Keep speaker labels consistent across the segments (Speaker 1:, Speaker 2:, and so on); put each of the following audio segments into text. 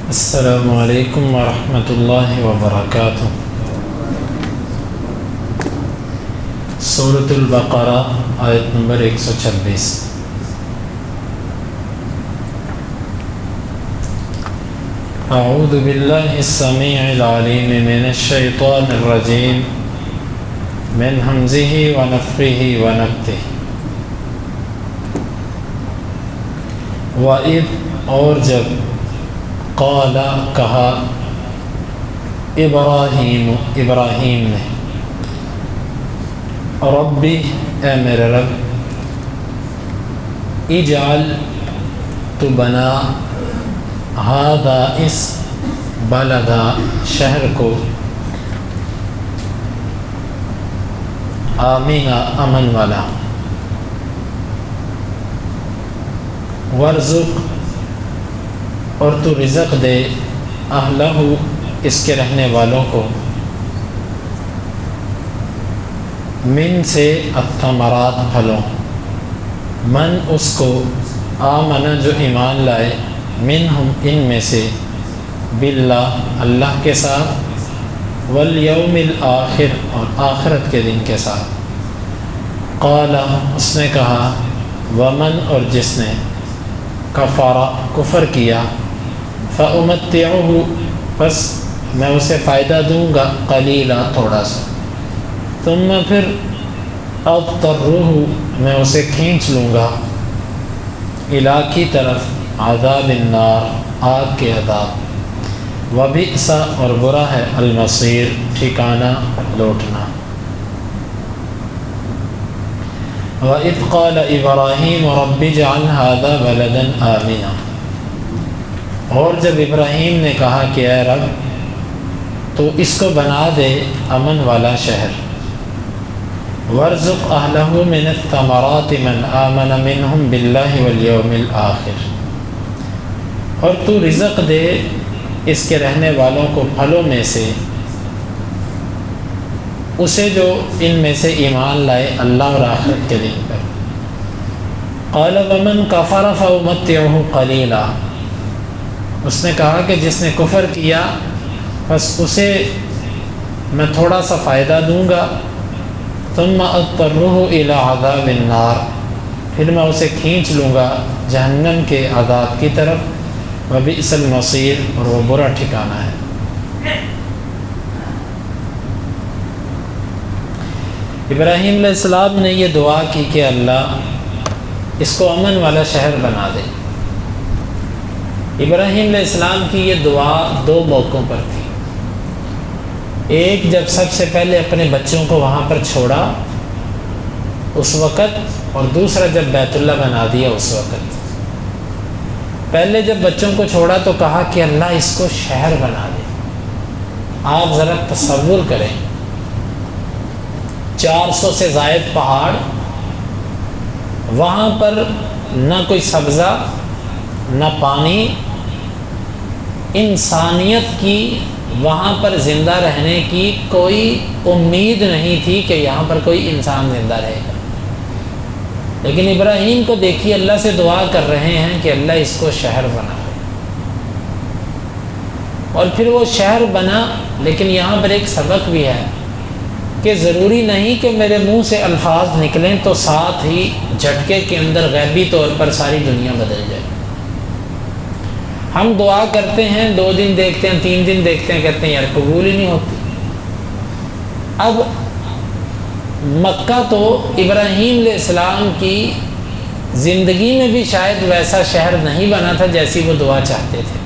Speaker 1: السلام علیکم ورحمۃ اللہ وبرکاتہ۔ سورۃ البقرہ آیت نمبر 126۔ اعوذ باللہ السمیع العلیم من الشیطان الرجیم من ہمزہ ونفخہ ونفثہ۔ وَإِذْ اور جب قال کہا ابراہیم نے ربی اے میرے رب اجعل تو بنا ھذا اس بلدا شہر کو آمینہ امن والا، ورزق اور تو رزق دے اہلہ اس کے رہنے والوں کو، من سے الثمرات پھلوں، من اس کو، آمن جو ایمان لائے، منہم ان میں سے، باللہ اللہ کے ساتھ، والیوم الآخر اور آخرت کے دن کے ساتھ، قال اس نے کہا ومن اور جس نے، کفر کفر کیا، فأمتعہ پس میں اسے فائدہ دوں گا، قلیلا تھوڑا سا، ثم پھر اضطرہ میں اسے کھینچ لوں گا، الی کی طرف، عذاب النار آگ کے عذاب، وبئس اور برا ہے، المصیر ٹھکانہ لوٹنا۔ وَإِذْ قَالَ إِبْرَاهِيمُ رَبِّ اجْعَلْ هَذَا بَلَدًا آمِنًا، اور جب ابراہیم نے کہا کہ اے رب تو اس کو بنا دے امن والا شہر، وَارْزُقْ أَهْلَهُ مِنَ الثَّمَرَاتِ مَنْ آمَنَ مِنْهُمْ بِاللَّهِ وَالْيَوْمِ الْآخِرِ، اور تو رزق دے اس کے رہنے والوں کو پھلوں میں سے اسے جو ان میں سے ایمان لائے اللہ اور آخرت کے دن پر۔ قال ومن کفر فأمتعہ قلیلا، اس نے کہا کہ جس نے کفر کیا بس اسے میں تھوڑا سا فائدہ دوں گا، ثم اضطرہ الی عذاب النار پھر میں اسے کھینچ لوں گا جہنم کے عذاب کی طرف، وبئس المصیر اور وہ برا ٹھکانہ ہے۔ ابراہیم علیہ السلام نے یہ دعا کی کہ اللہ اس کو امن والا شہر بنا دے۔ ابراہیم علیہ السلام کی یہ دعا دو موقعوں پر تھی، ایک جب سب سے پہلے اپنے بچوں کو وہاں پر چھوڑا اس وقت، اور دوسرا جب بیت اللہ بنا دیا اس وقت۔ پہلے جب بچوں کو چھوڑا تو کہا کہ اللہ اس کو شہر بنا دے۔ آپ ذرا تصور کریں، 400 سے زائد پہاڑ، وہاں پر نہ کوئی سبزہ نہ پانی، انسانیت کی وہاں پر زندہ رہنے کی کوئی امید نہیں تھی کہ یہاں پر کوئی انسان زندہ رہے گا، لیکن ابراہیم کو دیکھیے اللہ سے دعا کر رہے ہیں کہ اللہ اس کو شہر بنا دے، اور پھر وہ شہر بنا۔ لیکن یہاں پر ایک سبق بھی ہے کہ ضروری نہیں کہ میرے منہ سے الفاظ نکلیں تو ساتھ ہی جھٹکے کے اندر غیبی طور پر ساری دنیا بدل جائے۔ ہم دعا کرتے ہیں، 2 دن دیکھتے ہیں، 3 دن دیکھتے ہیں، کہتے ہیں یار قبول ہی نہیں ہوتی۔ اب مکہ تو ابراہیم علیہ السلام کی زندگی میں بھی شاید ویسا شہر نہیں بنا تھا جیسی وہ دعا چاہتے تھے،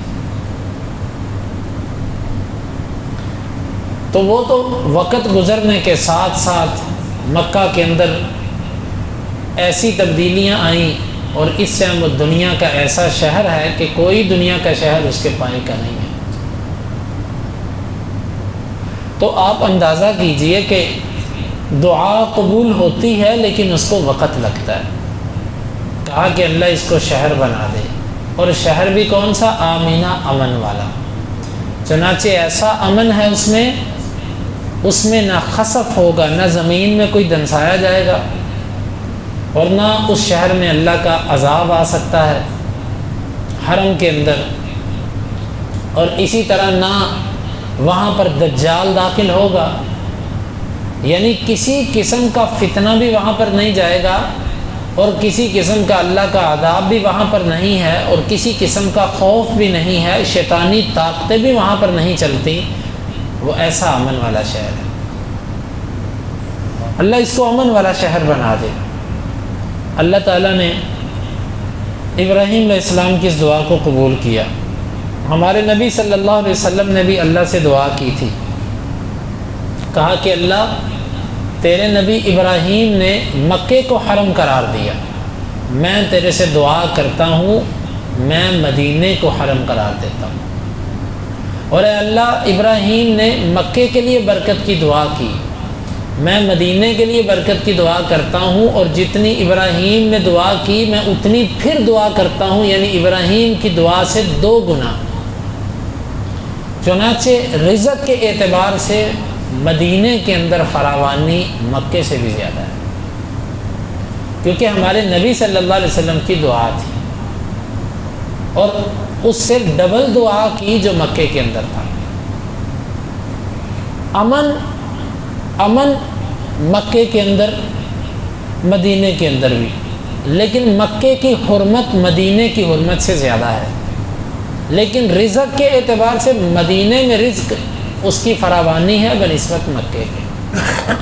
Speaker 1: تو وہ تو وقت گزرنے کے ساتھ ساتھ مکہ کے اندر ایسی تبدیلیاں آئیں، اور اس سے وہ دنیا کا ایسا شہر ہے کہ کوئی دنیا کا شہر اس کے پائے کا نہیں ہے۔ تو آپ اندازہ کیجئے کہ دعا قبول ہوتی ہے لیکن اس کو وقت لگتا ہے۔ کہا کہ اللہ اس کو شہر بنا دے، اور شہر بھی کون سا؟ آمینہ امن والا۔ چنانچہ ایسا امن ہے اس میں نہ خسف ہوگا، نہ زمین میں کوئی دنسایا جائے گا، اور نہ اس شہر میں اللہ کا عذاب آ سکتا ہے۔ حرم کے اندر اور اسی طرح نہ وہاں پر دجال داخل ہوگا، یعنی کسی قسم کا فتنہ بھی وہاں پر نہیں جائے گا، اور کسی قسم کا اللہ کا عذاب بھی وہاں پر نہیں ہے، اور کسی قسم کا خوف بھی نہیں ہے، شیطانی طاقتیں بھی وہاں پر نہیں چلتی۔ وہ ایسا امن والا شہر ہے، اللہ اس کو امن والا شہر بنا دے۔ اللہ تعالیٰ نے ابراہیم علیہ السلام کی اس دعا کو قبول کیا۔ ہمارے نبی صلی اللہ علیہ وسلم نے بھی اللہ سے دعا کی تھی، کہا کہ اللہ تیرے نبی ابراہیم نے مکے کو حرم قرار دیا، میں تیرے سے دعا کرتا ہوں میں مدینے کو حرم قرار دیتا ہوں۔ اور اے اللہ ابراہیم نے مکے کے لیے برکت کی دعا کی، میں مدینے کے لیے برکت کی دعا کرتا ہوں، اور جتنی ابراہیم نے دعا کی میں اتنی پھر دعا کرتا ہوں، یعنی ابراہیم کی دعا سے 2 گنا۔ چنانچہ رزق کے اعتبار سے مدینے کے اندر فراوانی مکے سے بھی زیادہ ہے، کیونکہ ہمارے نبی صلی اللہ علیہ وسلم کی دعا تھی، اور اس سے ڈبل دعا کی جو مکے کے اندر تھا۔ امن مکے کے اندر، مدینے کے اندر بھی، لیکن مکے کی حرمت مدینے کی حرمت سے زیادہ ہے، لیکن رزق کے اعتبار سے مدینے میں رزق اس کی فراوانی ہے بنسبت مکے کے،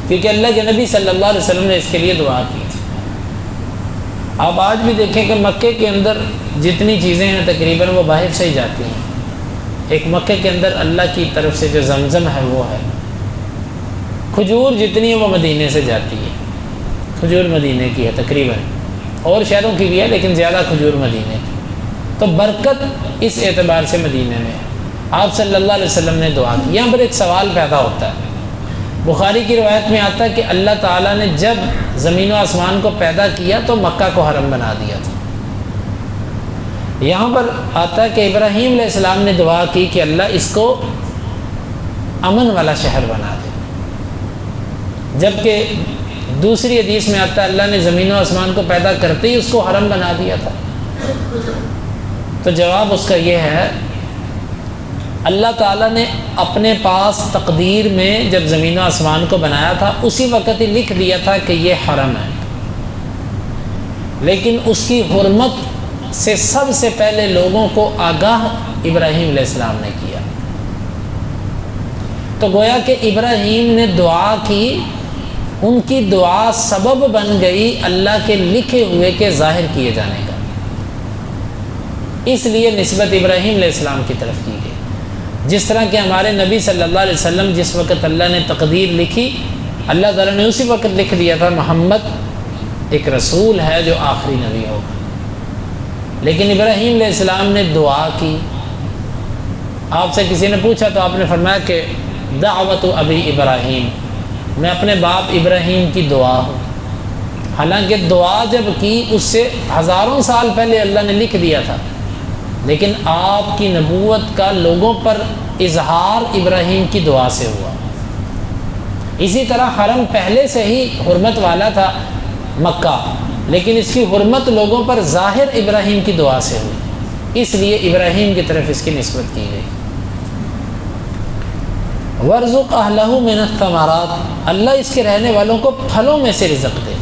Speaker 1: کیونکہ اللہ کے نبی صلی اللہ علیہ وسلم نے اس کے لیے دعا کی تھی۔ آپ آج بھی دیکھیں کہ مکے کے اندر جتنی چیزیں ہیں تقریباً وہ باہر سے ہی جاتی ہیں۔ ایک مکے کے اندر اللہ کی طرف سے جو زمزم ہے وہ ہے، کھجور جتنی ہے وہ مدینے سے جاتی ہے، کھجور مدینے کی ہے تقریباً، اور شہروں کی بھی ہے لیکن زیادہ کھجور مدینے کی، تو برکت اس اعتبار سے مدینے میں ہے۔ آپ صلی اللہ علیہ وسلم نے دعا کی۔ یہاں پر ایک سوال پیدا ہوتا ہے، بخاری کی روایت میں آتا ہے کہ اللہ تعالیٰ نے جب زمین و آسمان کو پیدا کیا تو مکہ کو حرم بنا دیا تھا۔ یہاں پر آتا ہے کہ ابراہیم علیہ السلام نے دعا کی کہ اللہ اس کو امن والا شہر بنا دے، جبکہ دوسری حدیث میں آتا ہے اللہ نے زمین و آسمان کو پیدا کرتے ہی اس کو حرم بنا دیا تھا۔ تو جواب اس کا یہ ہے، اللہ تعالیٰ نے اپنے پاس تقدیر میں جب زمین و آسمان کو بنایا تھا اسی وقت ہی لکھ دیا تھا کہ یہ حرم ہے، لیکن اس کی حرمت سے سب سے پہلے لوگوں کو آگاہ ابراہیم علیہ السلام نے کیا۔ تو گویا کہ ابراہیم نے دعا کی، ان کی دعا سبب بن گئی اللہ کے لکھے ہوئے کے ظاہر کیے جانے کا، اس لیے نسبت ابراہیم علیہ السلام کی طرف کی گئی۔ جس طرح کہ ہمارے نبی صلی اللہ علیہ وسلم جس وقت اللہ نے تقدیر لکھی، اللہ تعالیٰ نے اسی وقت لکھ دیا تھا محمد ایک رسول ہے جو آخری نبی ہوگا، لیکن ابراہیم علیہ السلام نے دعا کی۔ آپ سے کسی نے پوچھا تو آپ نے فرمایا کہ دعوت ابی ابراہیم، میں اپنے باپ ابراہیم کی دعا ہوں۔ حالانکہ دعا جب کی اس سے ہزاروں سال پہلے اللہ نے لکھ دیا تھا، لیکن آپ کی نبوت کا لوگوں پر اظہار ابراہیم کی دعا سے ہوا۔ اسی طرح حرم پہلے سے ہی حرمت والا تھا مکہ، لیکن اس کی حرمت لوگوں پر ظاہر ابراہیم کی دعا سے ہوئی، اس لیے ابراہیم کی طرف اس کی نسبت کی گئی۔ وَارْزُقْ أَهْلَهُ مِنَ الثَّمَرَاتِ، اللہ اس کے رہنے والوں کو پھلوں میں سے رزق دے۔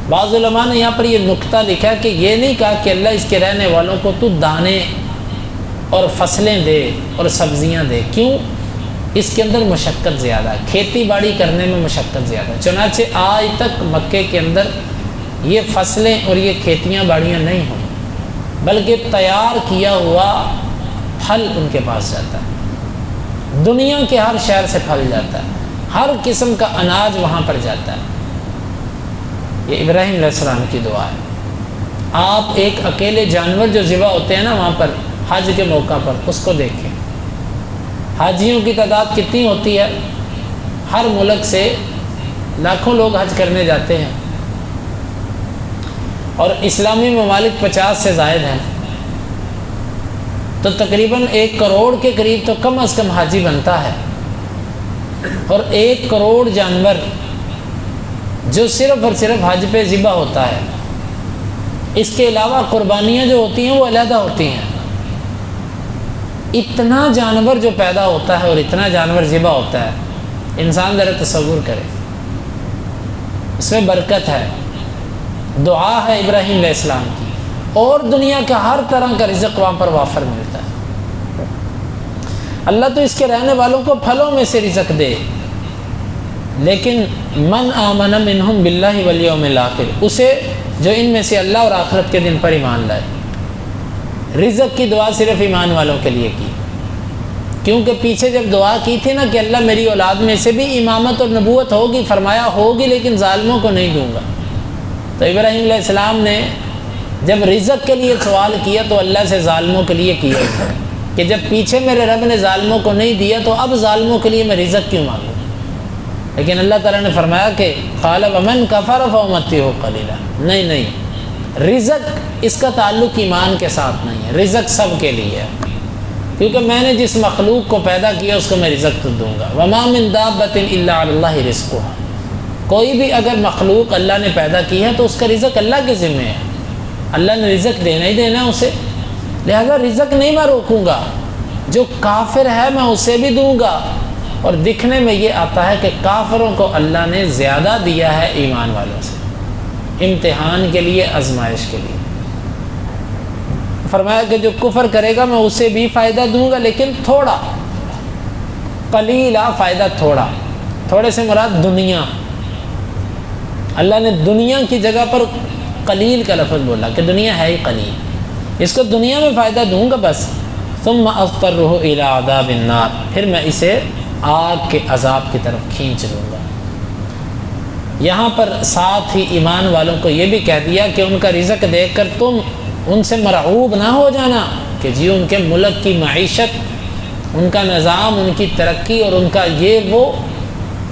Speaker 1: بعض علماء نے یہاں پر یہ نکتہ لکھا کہ یہ نہیں کہا کہ اللہ اس کے رہنے والوں کو تو دانے اور فصلیں دے اور سبزیاں دے، کیوں؟ اس کے اندر مشقت زیادہ ہے، کھیتی باڑی کرنے میں مشقت زیادہ ہے، چنانچہ آج تک مکے کے اندر یہ فصلیں اور یہ کھیتیاں باڑیاں نہیں ہوئی، بلکہ تیار کیا ہوا پھل ان کے پاس جاتا ہے، دنیا کے ہر شہر سے پھل جاتا ہے، ہر قسم کا اناج وہاں پر جاتا ہے۔ یہ ابراہیم علیہ السلام کی دعا ہے۔ آپ ایک اکیلے جانور جو ذبح ہوتے ہیں نا وہاں پر حج کے موقع پر، اس کو دیکھیں، حاجیوں کی تعداد کتنی ہوتی ہے، ہر ملک سے لاکھوں لوگ حج کرنے جاتے ہیں، اور اسلامی ممالک 50 سے زائد ہیں، تو تقریباً 1 کروڑ کے قریب تو کم از کم حاجی بنتا ہے، اور 1 کروڑ جانور جو صرف اور صرف حج پہ ذبح ہوتا ہے۔ اس کے علاوہ قربانیاں جو ہوتی ہیں وہ علیحدہ ہوتی ہیں، اتنا جانور جو پیدا ہوتا ہے اور اتنا جانور ذبح ہوتا ہے، انسان ذرا تصور کرے، اس میں برکت ہے، دعا ہے ابراہیم علیہ السلام کی، اور دنیا کا ہر طرح کا رزق وہاں پر وافر ملتا ہے۔ اللہ تو اس کے رہنے والوں کو پھلوں میں سے رزق دے، لیکن من آمن منہم باللہ والیوم الآخر، اسے جو ان میں سے اللہ اور آخرت کے دن پر ایمان لائے۔ رزق کی دعا صرف ایمان والوں کے لیے کی، کیونکہ پیچھے جب دعا کی تھی نا کہ اللہ میری اولاد میں سے بھی امامت اور نبوت ہوگی، فرمایا ہوگی لیکن ظالموں کو نہیں دوں گا۔ تو ابراہیم علیہ السلام نے جب رزق کے لیے سوال کیا تو اللہ سے ظالموں کے لیے کیا کہ جب پیچھے میرے رب نے ظالموں کو نہیں دیا تو اب ظالموں کے لیے میں رزق کیوں مانگوں؟ لیکن اللہ تعالیٰ نے فرمایا کہ قال ومن کفر فامتعہ قلیلا، نہیں، رزق اس کا تعلق ایمان کے ساتھ نہیں ہے، رزق سب کے لیے ہے، کیونکہ میں نے جس مخلوق کو پیدا کیا اس کو میں رزق تو دوں گا۔ وما من دابۃ الا علی اللہ رزقها، کوئی بھی اگر مخلوق اللہ نے پیدا کی ہے تو اس کا رزق اللہ کے ذمہ ہے، اللہ نے رزق دینا ہی دینا ہے اسے، لہذا رزق نہیں میں روکوں گا، جو کافر ہے میں اسے بھی دوں گا۔ اور دکھنے میں یہ آتا ہے کہ کافروں کو اللہ نے زیادہ دیا ہے ایمان والوں سے، امتحان کے لیے، آزمائش کے لیے۔ فرمایا کہ جو کفر کرے گا میں اسے بھی فائدہ دوں گا، لیکن تھوڑا، قلیلا، فائدہ تھوڑا، تھوڑے سے مراد دنیا۔ اللہ نے دنیا کی جگہ پر قلیل کا لفظ بولا کہ دنیا ہے ہی قلیل، اس کو دنیا میں فائدہ دوں گا بس۔ ثم اضطرہ الی عذاب النار، پھر میں اسے آگ کے عذاب کی طرف کھینچ لوں گا۔ یہاں پر ساتھ ہی ایمان والوں کو یہ بھی کہہ دیا کہ ان کا رزق دیکھ کر تم ان سے مرعوب نہ ہو جانا کہ جی ان کے ملک کی معیشت، ان کا نظام، ان کی ترقی اور ان کا یہ وہ۔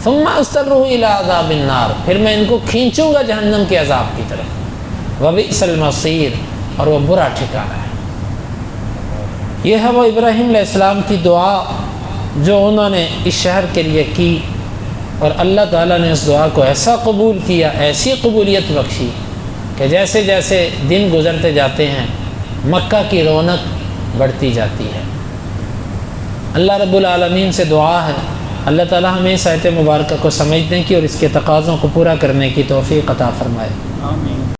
Speaker 1: ثم اضطرہ الی عذاب النار، پھر میں ان کو کھینچوں گا جہنم کے عذاب کی طرف۔ وبئس المصیر، اور وہ برا ٹھکانہ ہے۔ یہ ہے وہ ابراہیم علیہ السلام کی دعا جو انہوں نے اس شہر کے لیے کی، اور اللہ تعالیٰ نے اس دعا کو ایسا قبول کیا، ایسی قبولیت بخشی کہ جیسے جیسے دن گزرتے جاتے ہیں مکہ کی رونق بڑھتی جاتی ہے۔ اللہ رب العالمین سے دعا ہے اللہ تعالیٰ ہمیں اس آیت مبارکہ کو سمجھنے کی اور اس کے تقاضوں کو پورا کرنے کی توفیق عطا فرمائے۔ آمین۔